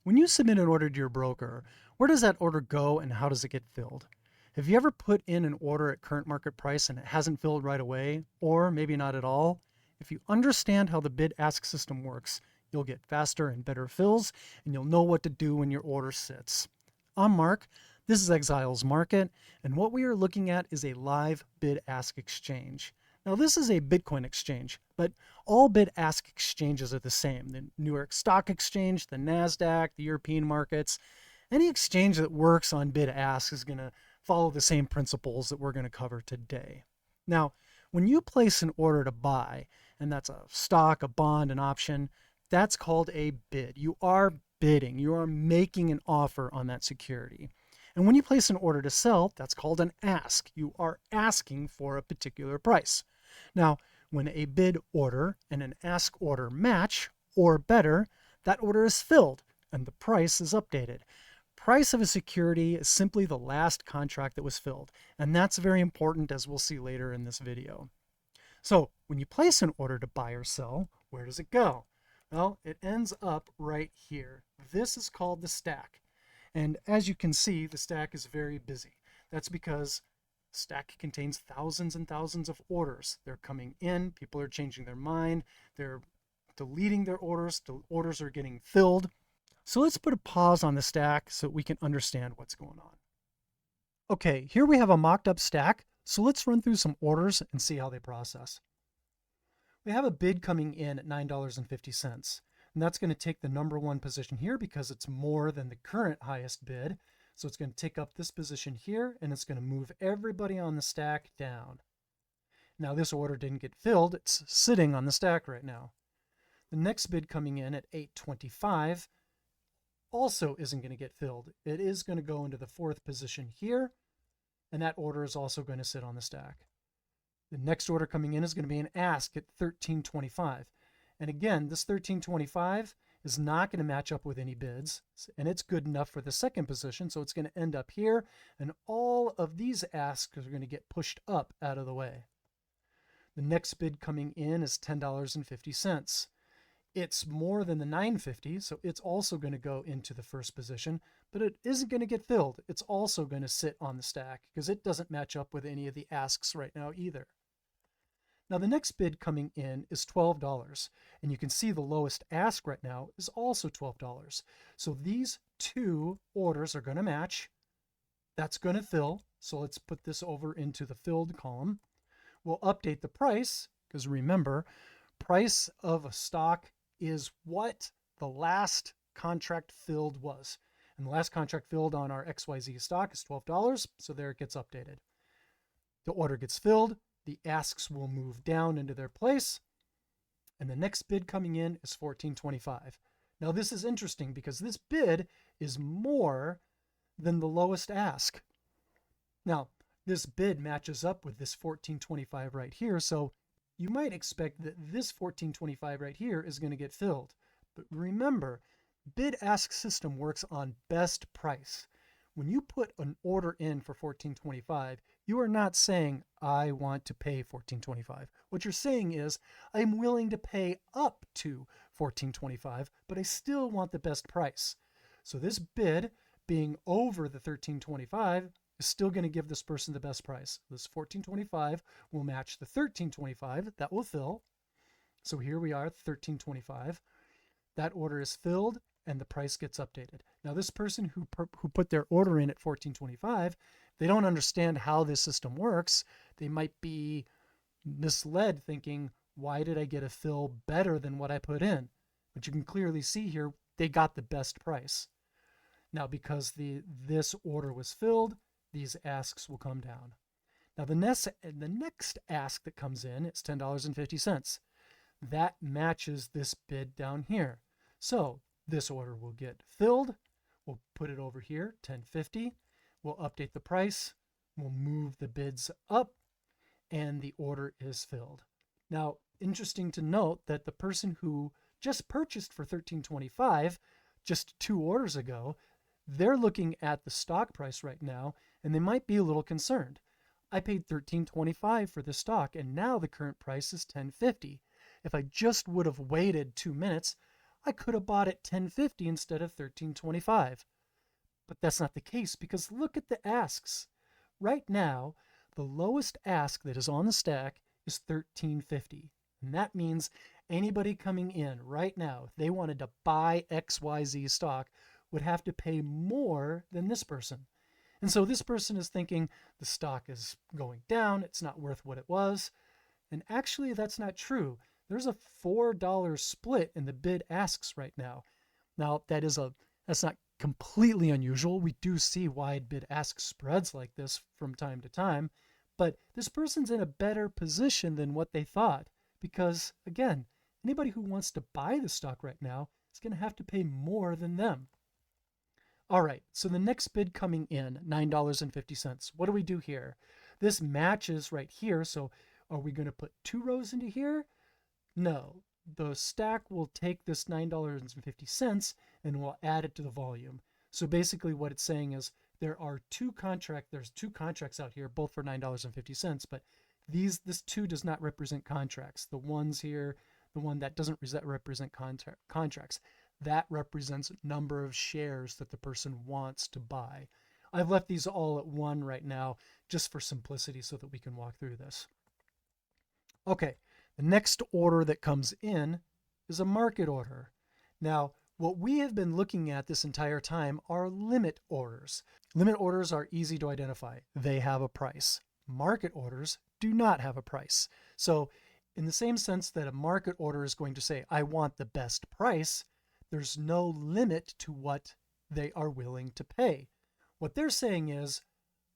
When you submit an order to your broker, where does that order go and how does it get filled? Have you ever put in an order at current market price and it hasn't filled right away, or maybe not at all? If you understand how the bid-ask system works, you'll get faster and better fills, and you'll know what to do when your order sits. I'm Mark. This is Exiles Market, and what we are looking at is a live bid-ask exchange. Now, this is a Bitcoin exchange, but all bid-ask exchanges are the same. The New York Stock Exchange, the NASDAQ, the European markets, any exchange that works on bid-ask is going to follow the same principles that we're going to cover today. Now, when you place an order to buy, and that's a stock, a bond, an option, that's called a bid. You are bidding. You are making an offer on that security. And when you place an order to sell, that's called an ask. You are asking for a particular price. Now, when a bid order and an ask order match, or better, that order is filled and the price is updated. Price of a security is simply the last contract that was filled, and that's very important, as we'll see later in this video. So when you place an order to buy or sell, where does it go? Well, it ends up right here. This is called the stack. And as you can see, the stack is very busy. That's because Stack contains thousands and thousands of orders. They're coming in, people are changing their mind, they're deleting their orders, the orders are getting filled. So let's put a pause on the stack so we can understand what's going on. Okay, here we have a mocked up stack, so let's run through some orders and see how they process. We have a bid coming in at $9.50, and that's going to take the number one position here because it's more than the current highest bid. So it's going to take up this position here, and it's going to move everybody on the stack down. Now this order didn't get filled. It's sitting on the stack right now. The next bid coming in at $8.25 also isn't going to get filled. It is going to go into the fourth position here, and that order is also going to sit on the stack. The next order coming in is going to be an ask at $13.25. And again, this $13.25 is not going to match up with any bids, and it's good enough for the second position, so it's going to end up here, and all of these asks are going to get pushed up out of the way. The next bid coming in is $10.50. It's more than the $9.50, so it's also going to go into the first position, but it isn't going to get filled. It's also going to sit on the stack because it doesn't match up with any of the asks right now either. Now the next bid coming in is $12, and you can see the lowest ask right now is also $12. So these two orders are going to match. That's going to fill. So let's put this over into the filled column. We'll update the price because remember, price of a stock is what the last contract filled was. And the last contract filled on our XYZ stock is $12, so there it gets updated. The order gets filled. The asks will move down into their place, and the next bid coming in is $14.25. Now this is interesting because this bid is more than the lowest ask. Now this bid matches up with this $14.25 right here, so you might expect that this $14.25 right here is going to get filled. But remember, bid-ask system works on best price. When you put an order in for $14.25, you are not saying, I want to pay $14.25. What you're saying is, I'm willing to pay up to $14.25, but I still want the best price. So this bid being over the $13.25 is still going to give this person the best price. This $14.25 will match the $13.25. That will fill. So here we are, $13.25. That order is filled, and the price gets updated. Now this person who put their order in at $14.25, they don't understand how this system works. They might be misled thinking, why did I get a fill better than what I put in? But you can clearly see here, they got the best price. Now because this order was filled, these asks will come down. Now the next ask that comes in is $10.50. That matches this bid down here. So this order will get filled. We'll put it over here, $10.50. We'll update the price. We'll move the bids up, and the order is filled. Now, interesting to note that the person who just purchased for $13.25 just 2 orders ago, they're looking at the stock price right now, and they might be a little concerned. I paid $13.25 for this stock, and now the current price is $10.50. If I just would have waited 2 minutes, I could have bought at 10.50 instead of 13.25. But that's not the case because look at the asks. Right now, the lowest ask that is on the stack is 13.50. And that means anybody coming in right now, if they wanted to buy XYZ stock, would have to pay more than this person. And so this person is thinking the stock is going down, it's not worth what it was. And actually, that's not true. There's a $4 split in the bid asks right now. Now, that's not completely unusual. We do see wide bid ask spreads like this from time to time, but this person's in a better position than what they thought because, again, anybody who wants to buy the stock right now is going to have to pay more than them. All right, so the next bid coming in, $9.50. What do we do here? This matches right here, so are we going to put 2 rows into here? No. The stack will take this $9.50 and we'll add it to the volume. So basically what it's saying is there's two contracts out here, both for $9.50, but this 2 does not represent contracts. The ones here, the one that doesn't represent contracts, that represents number of shares that the person wants to buy. I've left these all at 1 right now just for simplicity so that we can walk through this. Okay, the next order that comes in is a market order. Now, what we have been looking at this entire time are limit orders. Limit orders are easy to identify. They have a price. Market orders do not have a price. So in the same sense that a market order is going to say, I want the best price, there's no limit to what they are willing to pay. What they're saying is,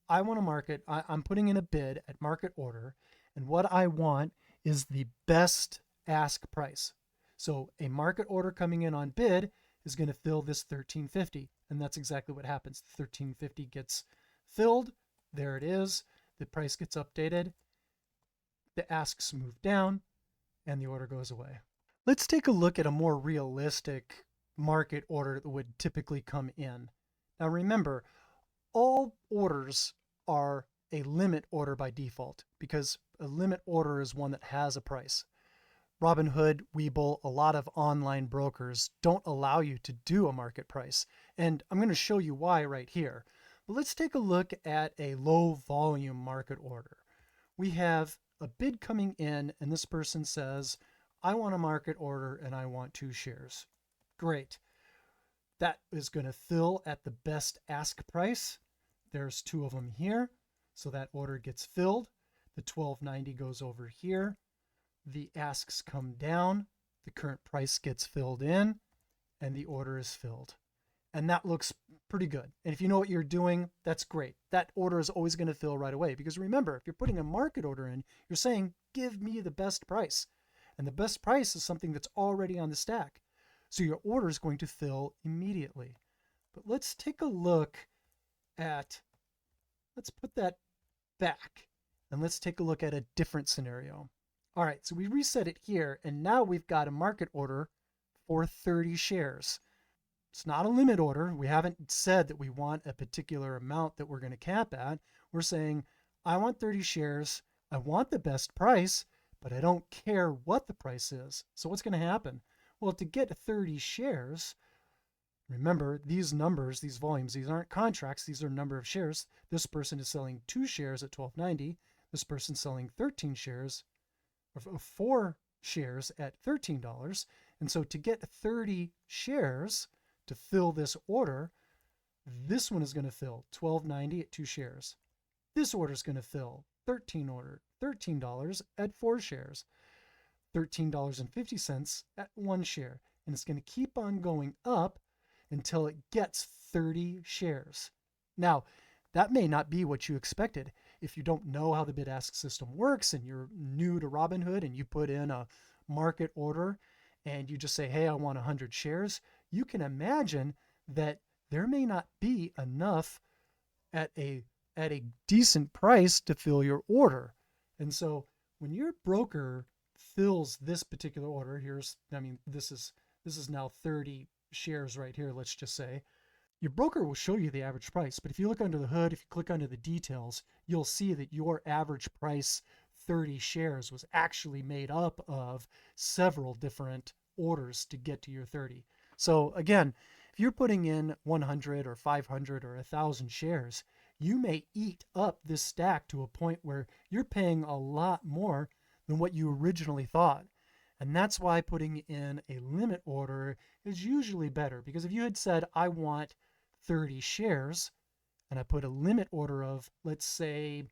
I want to market, I'm putting in a bid at market order, and what I want is the best ask price. So a market order coming in on bid is going to fill this 13.50, and that's exactly what happens. The 13.50 gets filled, there it is, the price gets updated, the asks move down, and the order goes away. Let's take a look at a more realistic market order that would typically come in. Now remember, all orders are a limit order by default because a limit order is one that has a price. Robinhood, Webull, a lot of online brokers don't allow you to do a market price. And I'm going to show you why right here. But let's take a look at a low volume market order. We have a bid coming in and this person says, I want a market order and I want 2 shares. Great. That is going to fill at the best ask price. There's 2 of them here. So that order gets filled. The $12.90 goes over here. The asks come down. The current price gets filled in and the order is filled. And that looks pretty good. And if you know what you're doing, that's great. That order is always going to fill right away. Because remember, if you're putting a market order in, you're saying, give me the best price. And the best price is something that's already on the stack. So your order is going to fill immediately. But let's take a look at, let's put that back. And let's take a look at a different scenario. All right, so we reset it here. And now we've got a market order for 30 shares. It's not a limit order. We haven't said that we want a particular amount that we're going to cap at. We're saying, I want 30 shares. I want the best price, but I don't care what the price is. So what's going to happen? Well, to get 30 shares, remember these numbers, these volumes, these aren't contracts. These are number of shares. This person is selling 2 shares at $12.90. This person's selling 13 shares or 4 shares at $13. And so to get 30 shares, to fill this order, this one is going to fill $12.90 at 2 shares. This order is going to fill $13 at 4 shares, $13.50 at 1 share. And it's going to keep on going up until it gets 30 shares. Now, that may not be what you expected. If you don't know how the bid-ask system works and you're new to Robinhood and you put in a market order and you just say, hey, I want 100 shares, you can imagine that there may not be enough at a decent price to fill your order. And so when your broker fills this particular order, this is now 30 shares right here, let's just say, your broker will show you the average price. But if you look under the hood, if you click under the details, you'll see that your average price 30 shares was actually made up of several different orders to get to your 30. So again, if you're putting in 100 or 500 or 1,000 shares, you may eat up this stack to a point where you're paying a lot more than what you originally thought. And that's why putting in a limit order is usually better, because if you had said, I want 30 shares, and I put a limit order of, let's say,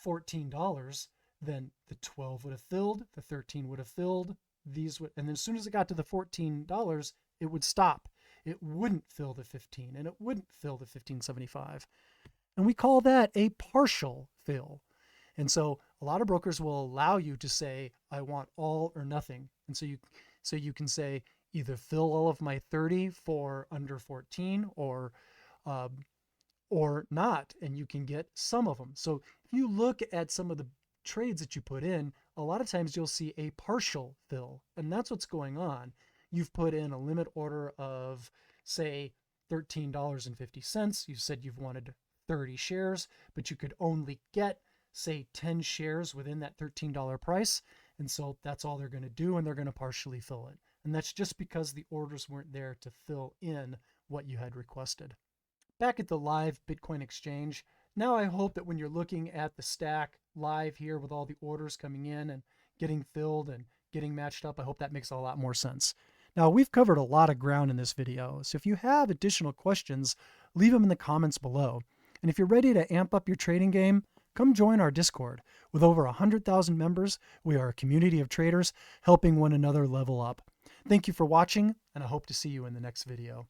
$14, then the 12 would have filled, the 13 would have filled, these would, and then as soon as it got to the $14, it would stop. It wouldn't fill the 15, and it wouldn't fill the 1575. And we call that a partial fill. And so a lot of brokers will allow you to say, I want all or nothing. And so you can say either fill all of my 30 for under 14 or not, and you can get some of them. So if you look at some of the trades that you put in, a lot of times you'll see a partial fill, and that's what's going on. You've put in a limit order of, say, $13.50. You said you've wanted 30 shares, but you could only get, say, 10 shares within that $13 price. And so that's all they're going to do, and they're going to partially fill it. And that's just because the orders weren't there to fill in what you had requested. Back at the live Bitcoin exchange, now I hope that when you're looking at the stack live here with all the orders coming in and getting filled and getting matched up, I hope that makes a lot more sense. Now, we've covered a lot of ground in this video, so if you have additional questions, leave them in the comments below. And if you're ready to amp up your trading game, come join our Discord. With over 100,000 members, we are a community of traders helping one another level up. Thank you for watching, and I hope to see you in the next video.